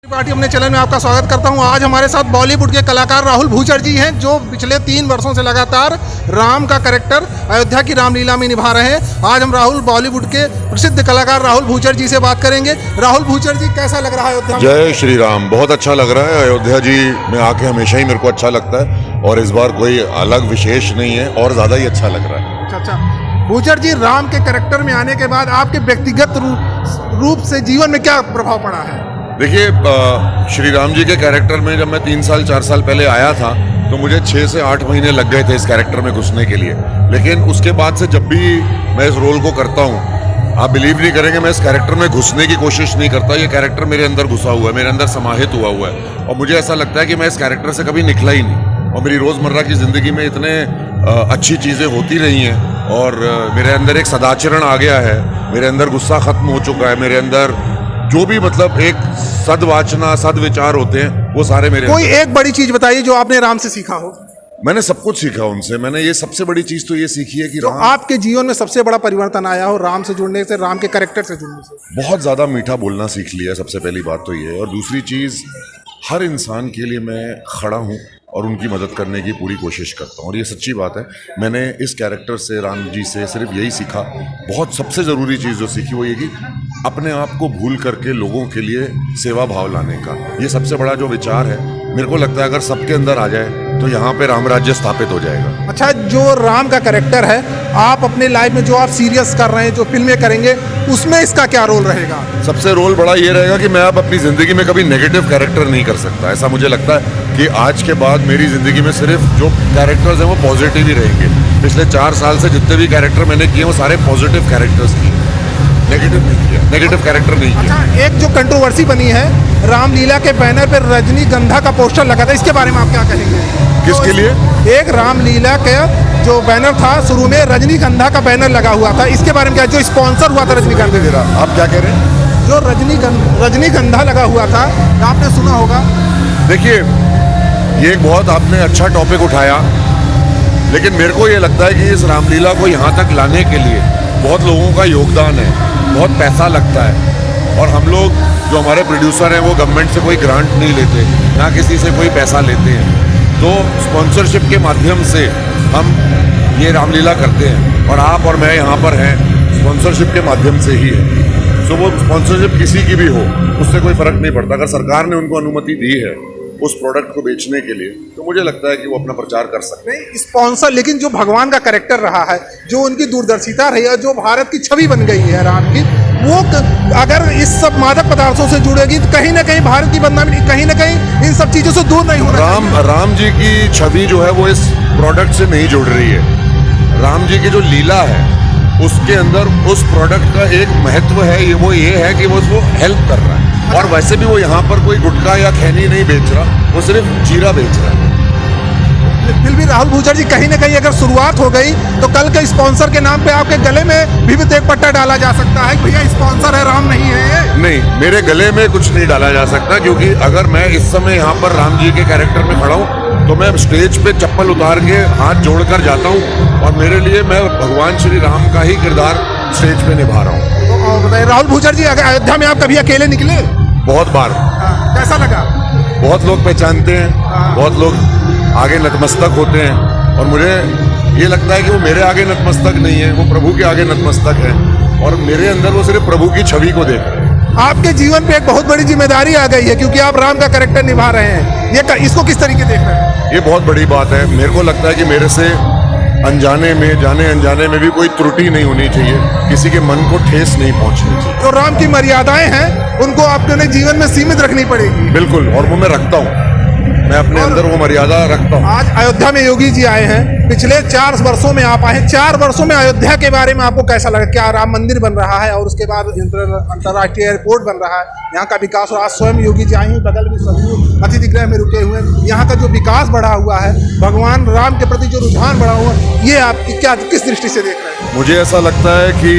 Party अपने channel में आपका स्वागत करता हूं। आज हमारे साथ बॉलीवुड के कलाकार राहुल भूचर जी हैं, जो पिछले 3 वर्षों से लगातार राम का कैरेक्टर अयोध्या की रामलीला में निभा रहे हैं। आज हम बॉलीवुड के प्रसिद्ध कलाकार राहुल भूचर जी से बात करेंगे। राहुल भूचर जी, कैसा लग रहा है अयोध्या में? जय श्री राम। बहुत अच्छा लग रहा है। अयोध्या जी में आके हमेशा ही मेरे को अच्छा लगता है और इस बार कोई अलग विशेष नहीं है और ज्यादा ही अच्छा लग रहा है। अच्छा, भूचर जी, राम के कैरेक्टर में आने के बाद आपके व्यक्तिगत रूप से जीवन में क्या प्रभाव पड़ा है? देखिए, श्री राम जी के कैरेक्टर में जब मैं 3 साल 4 साल पहले आया था तो मुझे 6 से 8 महीने लग गए थे इस कैरेक्टर में घुसने के लिए। लेकिन उसके बाद से जब भी मैं इस रोल को करता हूँ, आप बिलीव नहीं करेंगे, मैं इस कैरेक्टर में घुसने की कोशिश नहीं करता। ये कैरेक्टर मेरे अंदर घुसा हुआ है, मेरे अंदर समाहित हुआ है और मुझे ऐसा लगता है कि मैं इस कैरेक्टर से कभी निकला ही नहीं। और मेरी रोज़मर्रा की ज़िंदगी में इतने अच्छी चीज़ें होती रही हैं और मेरे अंदर एक सदाचरण आ गया है, मेरे अंदर गुस्सा खत्म हो चुका है, मेरे अंदर जो भी मतलब एक सद्वाचना सद्विचार होते हैं वो सारे मेरे। कोई एक बड़ी चीज बताइए जो आपने राम से सीखा हो। मैंने सब कुछ सीखा उनसे। मैंने ये सबसे बड़ी चीज तो ये सीखी है कि तो आपके जीवन में सबसे बड़ा परिवर्तन आया हो राम से जुड़ने से, राम के कैरेक्टर से जुड़ने से? बहुत ज्यादा मीठा बोलना सीख लिया, सबसे पहली बात तो ये है। और दूसरी चीज, हर इंसान के लिए मैं खड़ा हूँ और उनकी मदद करने की पूरी कोशिश करता हूँ और ये सच्ची बात है। मैंने इस कैरेक्टर से, राम जी से सिर्फ यही सीखा। बहुत सबसे ज़रूरी चीज़ जो सीखी वो ये कि अपने आप को भूल करके लोगों के लिए सेवा भाव लाने का, ये सबसे बड़ा जो विचार है, मेरे को लगता है अगर सबके अंदर आ जाए तो यहाँ पे राम राज्य स्थापित हो जाएगा। अच्छा, जो राम का कैरेक्टर है, आप अपने लाइफ में जो आप सीरियस कर रहे हैं, जो फिल्में करेंगे, उसमें इसका क्या रोल रहेगा? सबसे रोल बड़ा ये रहेगा कि मैं अब अपनी ज़िंदगी में कभी नेगेटिव कैरेक्टर नहीं कर सकता। ऐसा मुझे लगता है कि आज के बाद मेरी ज़िंदगी में सिर्फ जो कैरेक्टर्स हैं वो पॉजिटिव ही रहेंगे। पिछले 4 साल से जितने भी कैरेक्टर मैंने किए वो सारे पॉजिटिव कैरेक्टर्स किए, नेगेटिव नहीं किया, नेगेटिव कैरेक्टर नहीं किया। अच्छा, एक जो कंट्रोवर्सी बनी है, रामलीला के बैनर पर रजनीगंधा का पोस्टर लगा था, इसके बारे में आप क्या कहेंगे? किसके लिए? एक रामलीला के जो बैनर था, शुरू में रजनीगंधा का बैनर लगा हुआ था, इसके बारे में क्या? जो स्पॉन्सर हुआ था रजनीगंधा, आप क्या कह रहे हैं? जो रजनीगंधा लगा हुआ था, आपने सुना होगा। देखिए, ये एक बहुत आपने अच्छा टॉपिक उठाया, लेकिन मेरे को ये लगता है कि इस रामलीला को यहाँ तक लाने के लिए बहुत लोगों का योगदान है, बहुत पैसा लगता है और हम लोग जो हमारे प्रोड्यूसर हैं वो गवर्नमेंट से कोई ग्रांट नहीं लेते, ना किसी से कोई पैसा लेते हैं। तो स्पॉन्सरशिप के माध्यम से हम ये रामलीला करते हैं और आप और मैं यहाँ पर हैं स्पॉन्सरशिप के माध्यम से ही है। तो वो स्पॉन्सरशिप किसी की भी हो, उससे कोई फर्क नहीं पड़ता। अगर सरकार ने उनको अनुमति दी है उस प्रोडक्ट को बेचने के लिए, तो मुझे लगता है कि वो अपना प्रचार कर सकते हैं। नहीं, स्पॉन्सर, लेकिन जो भगवान का कैरेक्टर रहा है, जो उनकी दूरदर्शिता रही है, जो भारत की छवि बन गई है राम की, वो अगर इस सब मादक पदार्थों से जुड़ेगी तो कहीं ना कहीं भारत की बदनामी, कहीं ना कहीं इन सब चीजों से दूर नहीं होना। राम जी की छवि जो है वो इस प्रोडक्ट से नहीं जुड़ रही है। राम जी की जो लीला है उसके अंदर उस प्रोडक्ट का एक महत्व है, ये है कि वो उसको हेल्प कर रहा है। और वैसे भी वो यहाँ पर कोई गुटखा या खैनी नहीं बेच रहा, वो सिर्फ जीरा बेच रहा है। फिर भी राहुल भूचर जी, कहीं ना कहीं अगर शुरुआत हो गई तो कल के स्पॉन्सर के नाम पे आपके गले में भी एक पट्टा डाला जा सकता है कि भैया स्पॉन्सर है, राम नहीं है ये। नहीं, मेरे गले में कुछ नहीं डाला जा सकता, क्योंकि अगर मैं इस समय यहाँ पर राम जी के कैरेक्टर में खड़ा हूँ तो मैं स्टेज पे चप्पल उतार के हाथ जोड़कर जाता हूँ और मेरे लिए मैं भगवान श्री राम का ही किरदार स्टेज पे निभा रहा हूँ। तो बताइए राहुल भूचर जी, अगर अयोध्या में आप कभी अकेले निकले? बहुत बार। कैसा लगा? बहुत लोग पहचानते हैं, बहुत लोग आगे नतमस्तक होते हैं और मुझे ये लगता है कि वो मेरे आगे नतमस्तक नहीं है, वो प्रभु के आगे नतमस्तक है और मेरे अंदर वो सिर्फ प्रभु की छवि को देख रहे हैं। आपके जीवन पे एक बहुत बड़ी जिम्मेदारी आ गई है क्योंकि आप राम का कैरेक्टर निभा रहे हैं, ये इसको किस तरीके देख रहे हैं? ये बहुत बड़ी बात है। मेरे को लगता है कि मेरे से अनजाने में, जाने अनजाने में भी कोई त्रुटि नहीं होनी चाहिए, किसी के मन को ठेस नहीं पहुंचनी चाहिए। जो राम की मर्यादाएं हैं उनको आपको जीवन में सीमित रखनी पड़ेगी। बिल्कुल, और वो मैं रखता हूँ, मैं अपने अंदर वो मर्यादा रखता हूँ। आज अयोध्या में योगी जी आए हैं, पिछले 4 वर्षों में आप आए हैं। 4 वर्षों में अयोध्या के बारे में आपको कैसा लगा? क्या राम मंदिर बन रहा है और उसके बाद अंतर्राष्ट्रीय एयरपोर्ट बन रहा है, यहाँ का विकास, और आज स्वयं योगी जी आए हैं, बगल में सभी अतिथि गृह में रुके हुए हैं, यहाँ का जो विकास बढ़ा हुआ है, भगवान राम के प्रति जो रुझान बढ़ा हुआ है, ये आप क्या किस दृष्टि से देख रहे हैं? मुझे ऐसा लगता है कि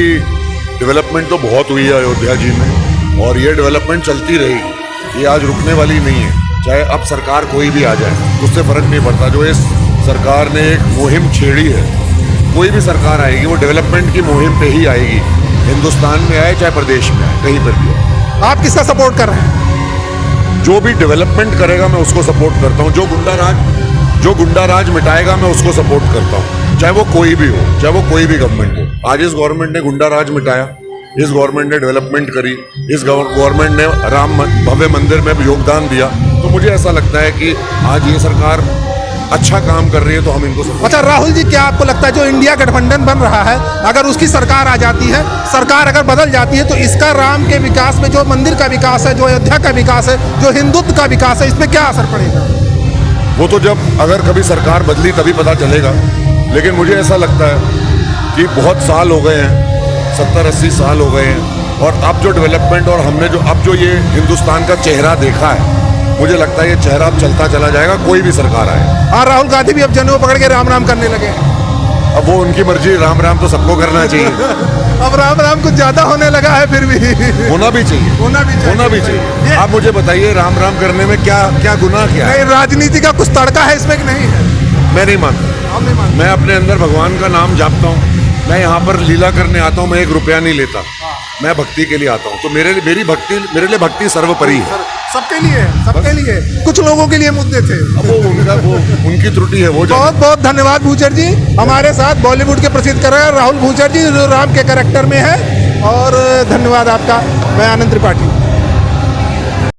डेवलपमेंट तो बहुत हुई है अयोध्या जी में और ये डेवलपमेंट चलती रहेगी, ये आज रुकने वाली नहीं है। चाहे अब सरकार कोई भी आ जाए, उससे फर्क नहीं पड़ता। जो इस सरकार ने एक मुहिम छेड़ी है, कोई भी सरकार आएगी वो डेवलपमेंट की मुहिम पे ही आएगी, हिंदुस्तान में आए चाहे प्रदेश में आए, कहीं पर भी आए। आप किसका सपोर्ट कर रहे हैं? जो भी डेवलपमेंट करेगा मैं उसको सपोर्ट करता हूँ, जो गुंडा राज मिटाएगा मैं उसको सपोर्ट करता हूँ, चाहे वो कोई भी हो, चाहे वो कोई भी गवर्नमेंट हो। आज इस गवर्नमेंट ने गुंडा राज मिटाया, इस गवर्नमेंट ने डेवलपमेंट करी, इस गवर्नमेंट ने राम भव्य मंदिर में भी योगदान दिया, तो मुझे ऐसा लगता है कि आज ये सरकार अच्छा काम कर रही है तो हम इनको support। अच्छा राहुल जी, क्या आपको लगता है जो इंडिया गठबंधन बन रहा है, अगर उसकी सरकार आ जाती है, सरकार अगर बदल जाती है, तो इसका राम के विकास में, जो मंदिर का विकास है, जो अयोध्या का विकास है, जो हिंदुत्व का विकास है, इसमें क्या असर पड़ेगा? वो तो जब अगर कभी सरकार बदली तभी पता चलेगा, लेकिन मुझे ऐसा लगता है कि बहुत साल हो गए हैं, 70-80 साल हो गए हैं, और अब जो डेवलपमेंट और हमने जो ये हिंदुस्तान का चेहरा देखा है, मुझे लगता है ये चेहरा अब चलता चला जाएगा, कोई भी सरकार आए। हाँ, राहुल गांधी भी अब जनेऊ पकड़ के राम राम करने लगे हैं। अब वो उनकी मर्जी, राम राम तो सबको करना चाहिए। अब राम राम कुछ ज्यादा होने लगा है, फिर भी होना भी चाहिए, होना भी चाहिए। आप मुझे बताइए, राम राम करने में क्या क्या गुनाह किया है? नहीं, राजनीति का कुछ तड़का है इसमें कि नहीं है? मैं नहीं मानता। मैं अपने अंदर भगवान का नाम जापता हूँ, मैं यहाँ पर लीला करने आता हूँ, मैं 1 रुपया नहीं लेता, मैं भक्ति के लिए आता हूँ, तो मेरे लिए भक्ति सर्वोपरि है। सबके लिए, कुछ लोगों के लिए मुद्दे थे। अब वो उनकी त्रुटि है, वो बहुत बहुत धन्यवाद भूचर जी। हमारे साथ बॉलीवुड के प्रसिद्ध कलाकार राहुल भूचर जी, जो राम के कैरेक्टर में है, और धन्यवाद आपका। मैं आनंद त्रिपाठी।